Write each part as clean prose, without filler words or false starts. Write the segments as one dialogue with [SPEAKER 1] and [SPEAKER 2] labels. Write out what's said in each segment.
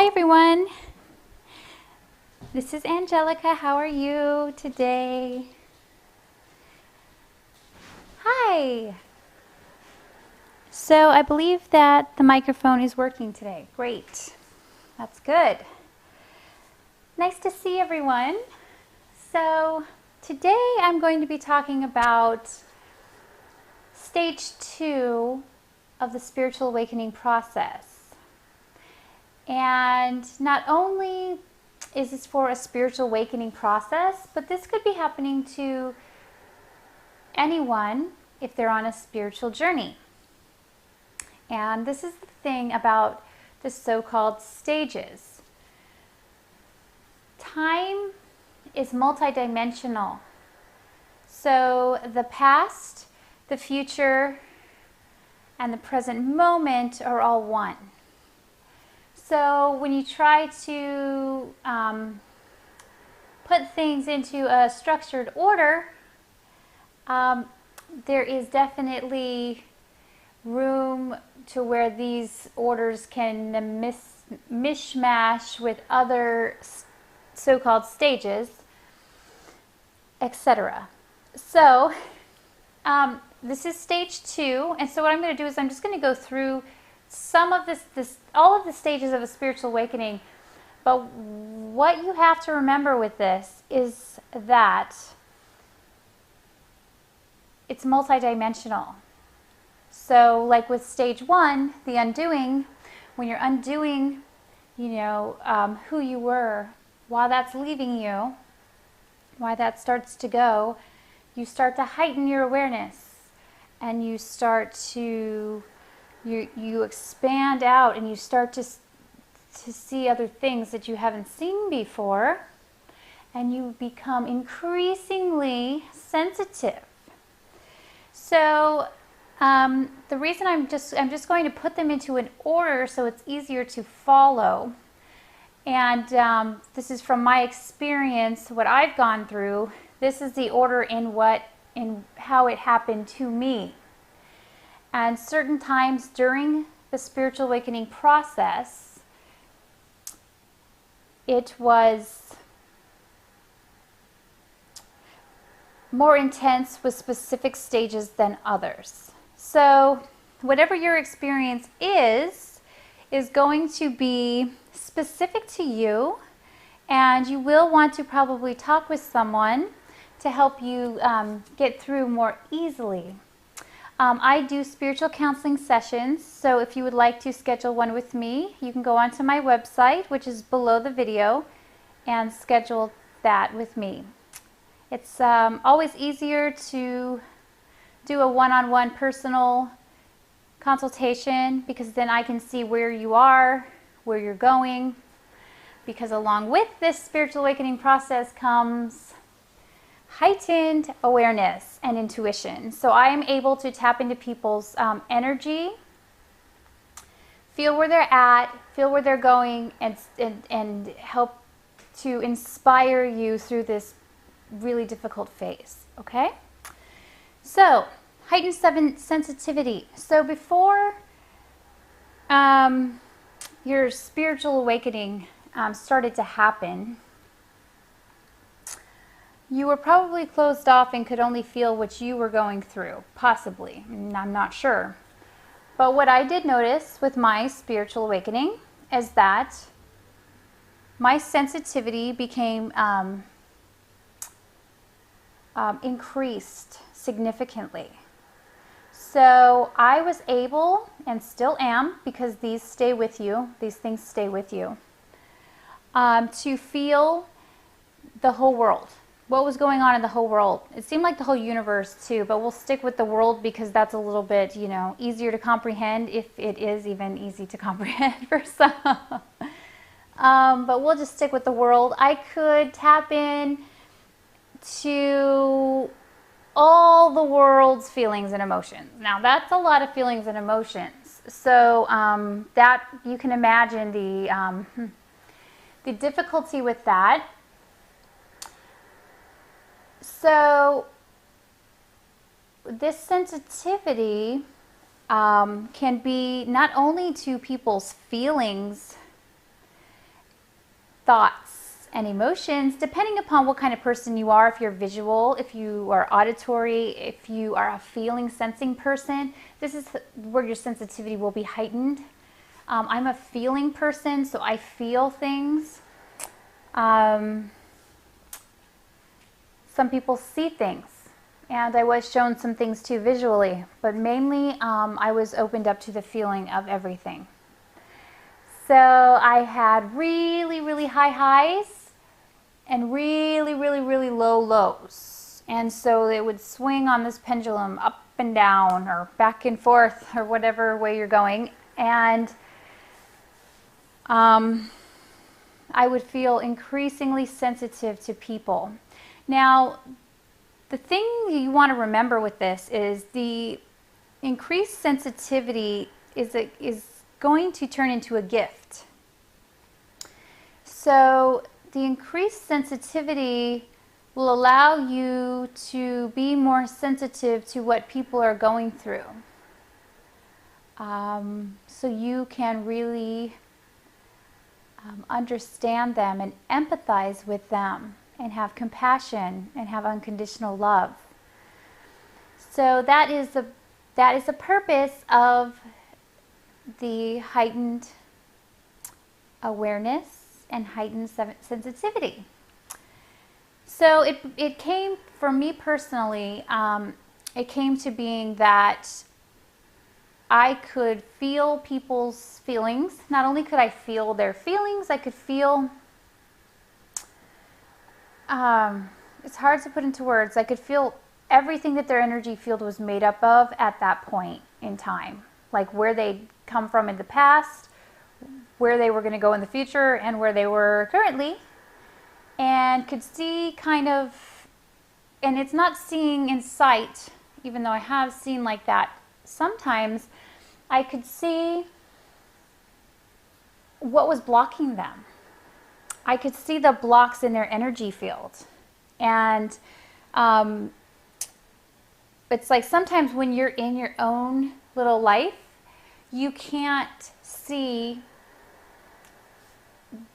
[SPEAKER 1] Hi everyone, this is Angelica. How are you today? Hi. So I believe that the microphone is working today. Great. That's good. Nice to see everyone. So today I'm going to be talking about stage 2 of the spiritual awakening process. And not only is this for a spiritual awakening process, but this could be happening to anyone if they're on a spiritual journey. And this is the thing about the so-called stages. Time is multidimensional. So the past, the future, and the present moment are all one. So when you try to put things into a structured order, there is definitely room to where these orders can mishmash with other so-called stages, etc. So this is stage 2, and so what I'm going to do is I'm just going to go through some of all of the stages of a spiritual awakening. But what you have to remember with this is that it's multidimensional. So like with stage 1, the undoing, when you're undoing, who you were, while that's leaving you, why that starts to go, you start to heighten your awareness, and you start to you expand out, and you start to see other things that you haven't seen before, and you become increasingly sensitive. So the reason I'm just going to put them into an order so it's easier to follow. And this is from my experience, what I've gone through. This is the order in how it happened to me. And certain times during the spiritual awakening process, it was more intense with specific stages than others. So whatever your experience is going to be specific to you, and you will want to probably talk with someone to help you get through more easily. I do spiritual counseling sessions, so if you would like to schedule one with me, you can go onto my website, which is below the video, and schedule that with me. It's always easier to do a one-on-one personal consultation, because then I can see where you are, where you're going, because along with this spiritual awakening process comes heightened awareness and intuition. So I am able to tap into people's energy, feel where they're at, feel where they're going, and help to inspire you through this really difficult phase. Okay? So, heightened sensitivity. So before your spiritual awakening started to happen, you were probably closed off and could only feel what you were going through, possibly. I'm not sure. But what I did notice with my spiritual awakening is that my sensitivity became increased significantly. So I was able, and still am, because these stay with you, these things stay with you, to feel the whole world. What was going on in the whole world. It seemed like the whole universe too, but we'll stick with the world because that's a little bit, easier to comprehend, if it is even easy to comprehend for some. But we'll just stick with the world. I could tap in to all the world's feelings and emotions. Now that's a lot of feelings and emotions. So that you can imagine the difficulty with that. So this sensitivity can be not only to people's feelings thoughts and emotions, depending upon what kind of person you are. If you're visual, if you are auditory, if you are a feeling, sensing person, this is where your sensitivity will be heightened. I'm a feeling person, so I feel things. Some people see things, and I was shown some things too visually, but mainly I was opened up to the feeling of everything. So I had really, really high highs and really, really, really low lows. And so it would swing on this pendulum up and down or back and forth or whatever way you're going. And I would feel increasingly sensitive to people. Now, the thing you want to remember with this is the increased sensitivity is going to turn into a gift. So the increased sensitivity will allow you to be more sensitive to what people are going through. So you can really understand them and empathize with them and have compassion and have unconditional love. So that is the purpose of the heightened awareness and heightened sensitivity. So it came, for me personally, it came to being that I could feel people's feelings. Not only could I feel their feelings, I could feel, it's hard to put into words, I could feel everything that their energy field was made up of at that point in time. Like where they'd come from in the past, where they were going to go in the future, and where they were currently. And could see kind of, and it's not seeing in sight, even though I have seen like that sometimes, I could see what was blocking them. I could see the blocks in their energy field. And it's like sometimes when you're in your own little life, you can't see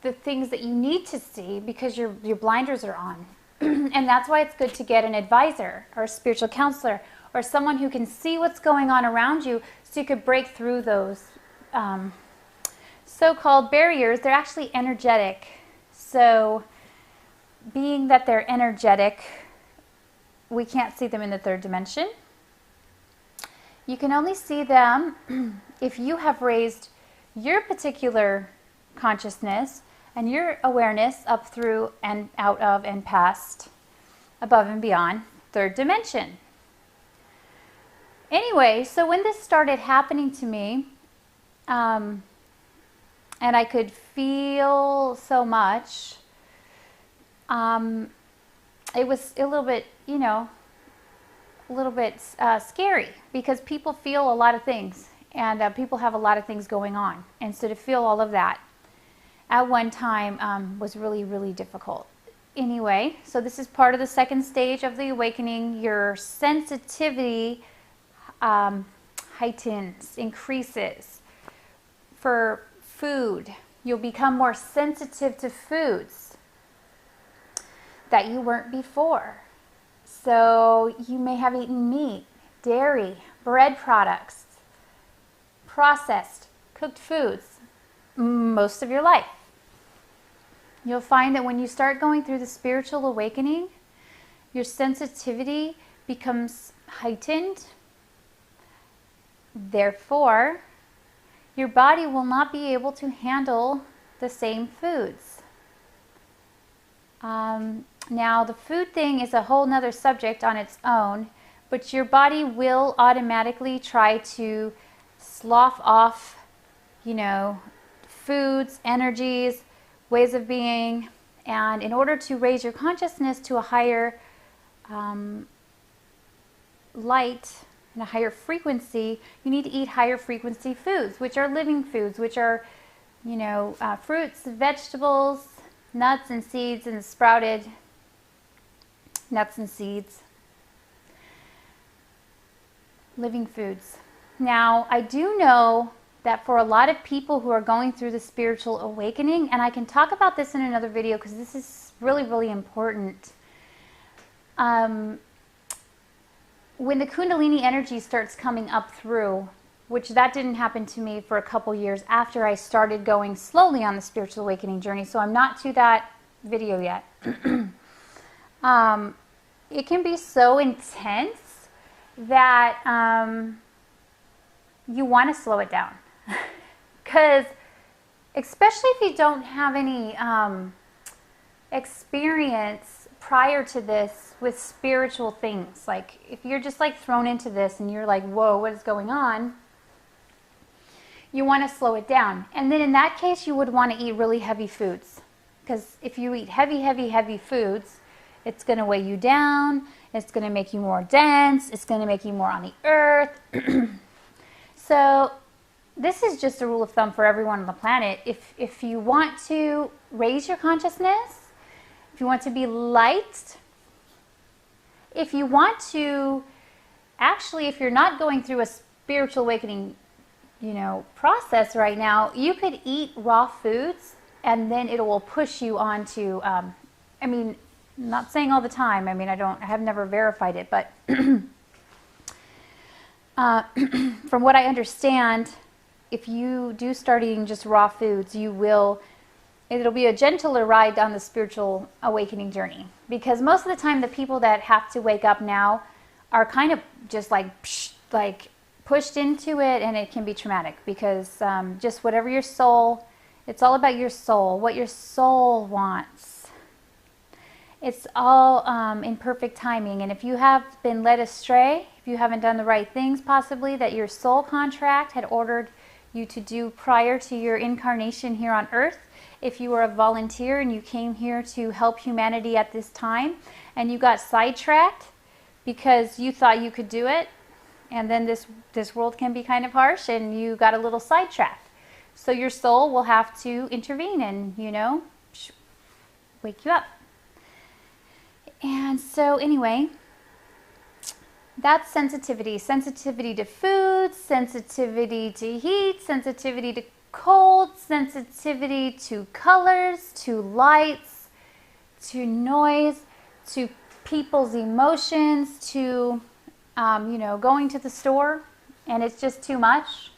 [SPEAKER 1] the things that you need to see because your blinders are on. And that's why it's good to get an advisor or a spiritual counselor or someone who can see what's going on around you so you could break through those so-called barriers. They're actually energetic. So being that they're energetic, we can't see them in the third dimension. You can only see them if you have raised your particular consciousness and your awareness up through and out of and past, above and beyond, third dimension. Anyway, so when this started happening to me, and I could feel so much, it was a little bit, scary because people feel a lot of things and people have a lot of things going on. And so to feel all of that at one time was really, really difficult. Anyway, so this is part of the second stage of the awakening. Your sensitivity heightens, increases. For food, you'll become more sensitive to foods that you weren't before. So you may have eaten meat, dairy, bread products, processed, cooked foods most of your life. You'll find that when you start going through the spiritual awakening, your sensitivity becomes heightened. Therefore, your body will not be able to handle the same foods. Now, the food thing is a whole nother subject on its own, but your body will automatically try to slough off, foods, energies, ways of being, and in order to raise your consciousness to a higher light and a higher frequency, you need to eat higher frequency foods, which are living foods, which are, fruits, vegetables, nuts and seeds, and sprouted nuts and seeds. Living foods. Now, I do know that for a lot of people who are going through the spiritual awakening, and I can talk about this in another video because this is really, really important. When the Kundalini energy starts coming up through, which that didn't happen to me for a couple years after I started going slowly on the spiritual awakening journey, so I'm not to that video yet. It can be so intense that you want to slow it down. Because especially if you don't have any experience prior to this with spiritual things, like if you're just like thrown into this and you're like, whoa, what is going on? You want to slow it down. And then in that case, you would want to eat really heavy foods. Because if you eat heavy foods, it's going to weigh you down. It's going to make you more dense. It's going to make you more on the earth. So this is just a rule of thumb for everyone on the planet. If you want to raise your consciousness, if you want to be light, if you want to, actually, if you're not going through a spiritual awakening, process right now, you could eat raw foods and then it will push you on to, not saying all the time. I have never verified it, but from what I understand, if you do start eating just raw foods, it'll be a gentler ride on the spiritual awakening journey. Because most of the time, the people that have to wake up now are kind of just like pushed into it, and it can be traumatic because just whatever your soul, it's all about your soul, what your soul wants. It's all in perfect timing. And if you have been led astray, if you haven't done the right things possibly that your soul contract had ordered you to do prior to your incarnation here on earth, if you were a volunteer and you came here to help humanity at this time and you got sidetracked because you thought you could do it, and then this world can be kind of harsh and you got a little sidetracked. So your soul will have to intervene and, wake you up. And so anyway, that's sensitivity. Sensitivity to food, sensitivity to heat, sensitivity to cold, sensitivity to colors, to lights, to noise, to people's emotions, to going to the store and it's just too much,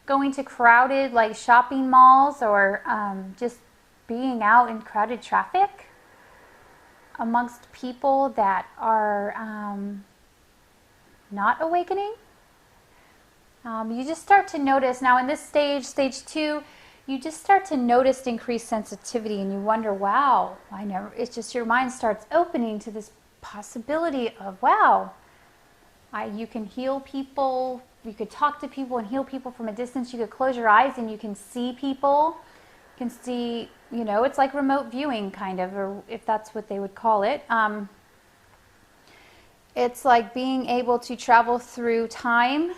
[SPEAKER 1] going to crowded like shopping malls, or just being out in crowded traffic amongst people that are not awakening. You just start to notice now in this stage 2, you just start to notice increased sensitivity, and you wonder, wow, it's just your mind starts opening to this possibility of, wow, you can heal people, you could talk to people and heal people from a distance. You could close your eyes and you can see people. You can see, it's like remote viewing kind of, or if that's what they would call it. It's like being able to travel through time,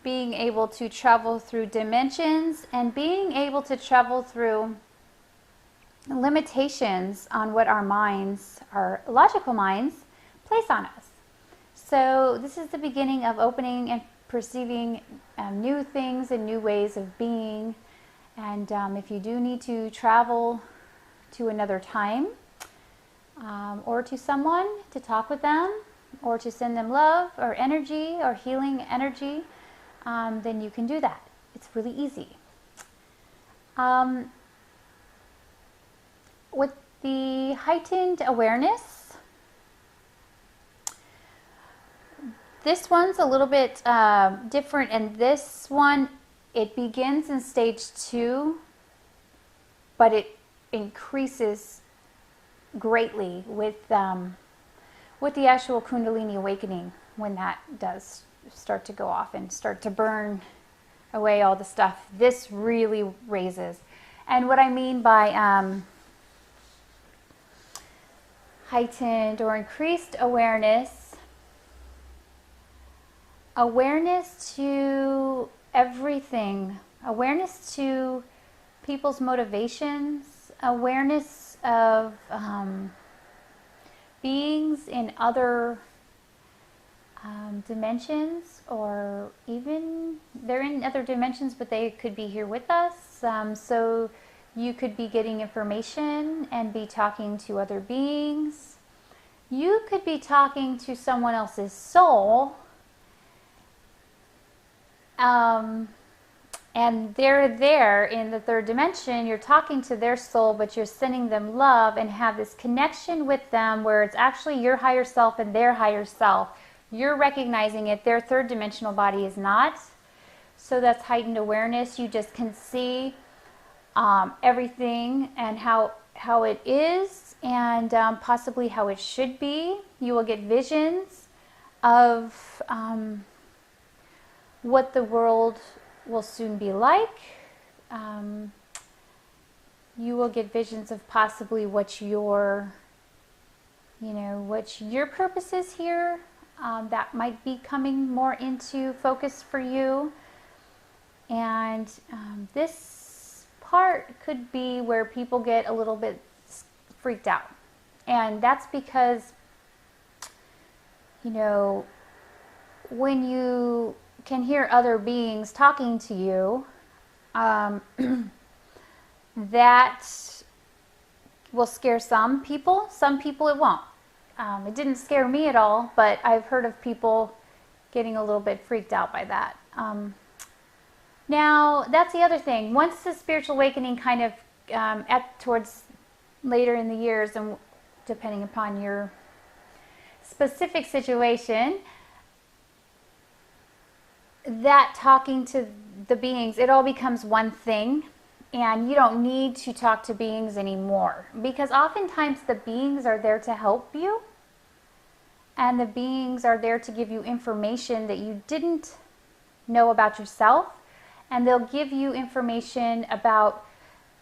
[SPEAKER 1] being able to travel through dimensions, and being able to travel through limitations on what our minds, our logical minds, place on us. So this is the beginning of opening and perceiving new things and new ways of being. And if you do need to travel to another time, or to someone to talk with them, or to send them love or energy or healing energy, then you can do that. It's really easy. With the heightened awareness, this one's a little bit different, and this one, it begins in stage 2, but it increases greatly with the actual Kundalini awakening when that does start to go off and start to burn away all the stuff. This really raises. And what I mean by heightened or increased awareness, awareness to everything, awareness to people's motivations, awareness of beings in other dimensions, or even they're in other dimensions, but they could be here with us. So you could be getting information and be talking to other beings. You could be talking to someone else's soul, and they're there in the third dimension. You're talking to their soul, but you're sending them love and have this connection with them where it's actually your higher self and their higher self. You're recognizing it. Their third dimensional body is not. So that's heightened awareness. You just can see everything and how it is, and possibly how it should be. You will get visions of what the world will soon be like. You will get visions of possibly what your purpose is here. That might be coming more into focus for you. And this part could be where people get a little bit freaked out. And that's because, when you can hear other beings talking to you, that will scare some people. Some people it won't. It didn't scare me at all, but I've heard of people getting a little bit freaked out by that. Now, that's the other thing. Once the spiritual awakening kind of towards later in the years, and depending upon your specific situation, that talking to the beings, it all becomes one thing, and you don't need to talk to beings anymore, because oftentimes the beings are there to help you, and the beings are there to give you information that you didn't know about yourself, and they'll give you information about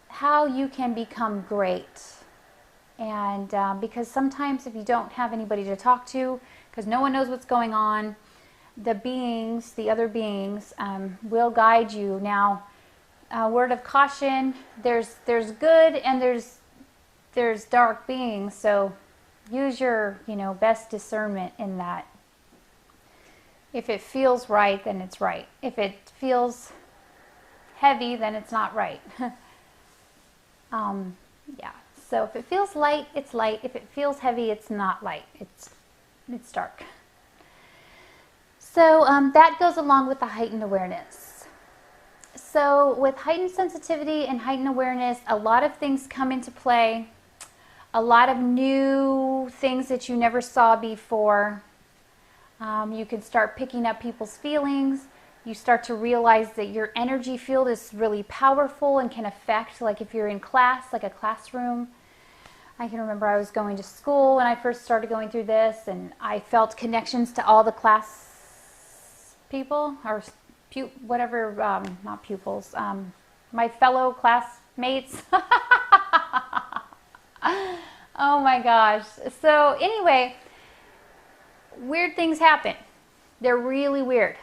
[SPEAKER 1] how you can become great. And because sometimes if you don't have anybody to talk to, because no one knows what's going on, the other beings will guide you. Now, word of caution, there's good and there's dark beings, so use your best discernment in that. If it feels right, then it's right. If it feels heavy, then it's not right. Yeah. So if it feels light, it's light. If it feels heavy, it's not light. It's dark. So that goes along with the heightened awareness. So with heightened sensitivity and heightened awareness, a lot of things come into play. A lot of new things that you never saw before. You can start picking up people's feelings. You start to realize that your energy field is really powerful and can affect, like if you're in class, like a classroom. I can remember I was going to school when I first started going through this, and I felt connections to all the class people, or whatever, not pupils, my fellow classmates. Oh my gosh. So anyway, weird things happen. They're really weird.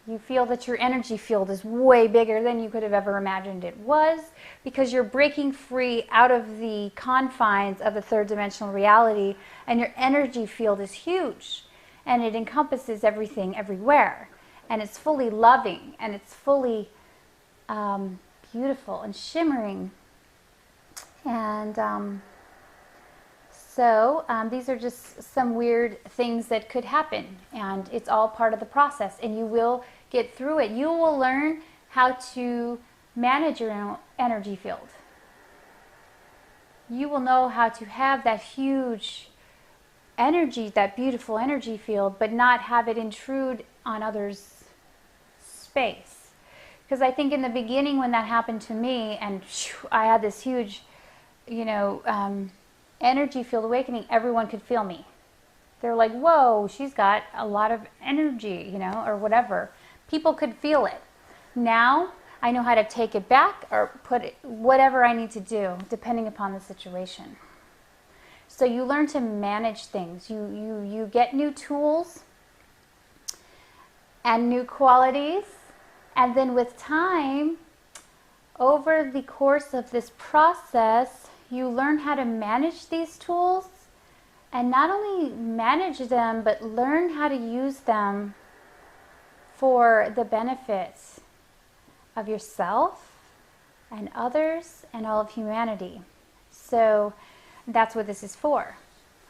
[SPEAKER 1] You feel that your energy field is way bigger than you could have ever imagined it was, because you're breaking free out of the confines of the third dimensional reality, and your energy field is huge, and it encompasses everything everywhere, and it's fully loving, and it's fully beautiful and shimmering. And so these are just some weird things that could happen, and it's all part of the process, and you will get through it. You will learn how to manage your own energy field. You will know how to have that huge energy, that beautiful energy field, but not have it intrude on others' space. Because I think in the beginning when that happened to me, and I had this huge, energy field awakening, everyone could feel me. They're like, whoa, she's got a lot of energy, or whatever. People could feel it. Now, I know how to take it back or put it, whatever I need to do, depending upon the situation. So you learn to manage things. You get new tools and new qualities, and then with time, over the course of this process, you learn how to manage these tools and not only manage them, but learn how to use them for the benefits of yourself and others and all of humanity. So that's what this is for.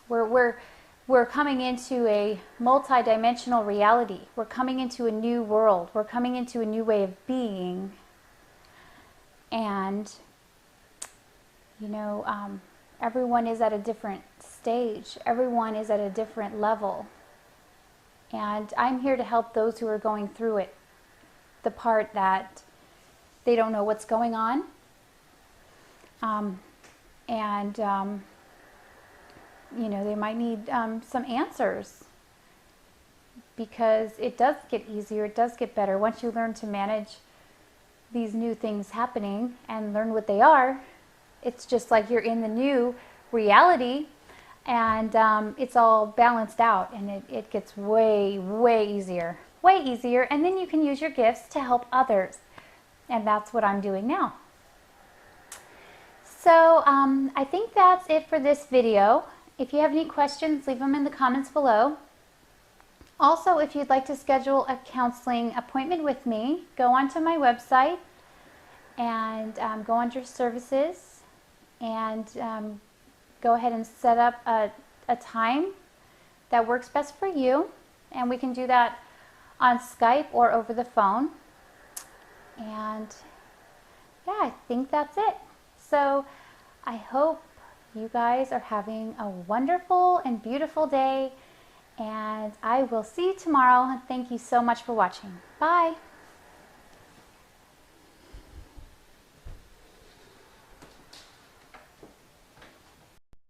[SPEAKER 1] We're coming into a multi-dimensional reality. We're coming into a new world. We're coming into a new way of being. And, you know, everyone is at a different stage. Everyone is at a different level. And I'm here to help those who are going through it. The part that they don't know what's going on. You know, they might need some answers, because it does get easier, it does get better. Once you learn to manage these new things happening and learn what they are, it's just like you're in the new reality, and it's all balanced out, and it gets way, way easier, and then you can use your gifts to help others, and that's what I'm doing now. So I think that's it for this video. If you have any questions, leave them in the comments below. Also, if you'd like to schedule a counseling appointment with me, go onto my website and go under services and go ahead and set up a time that works best for you. And we can do that on Skype or over the phone. And yeah, I think that's it. So I hope you guys are having a wonderful and beautiful day, and I will see you tomorrow. Thank you so much for watching. Bye.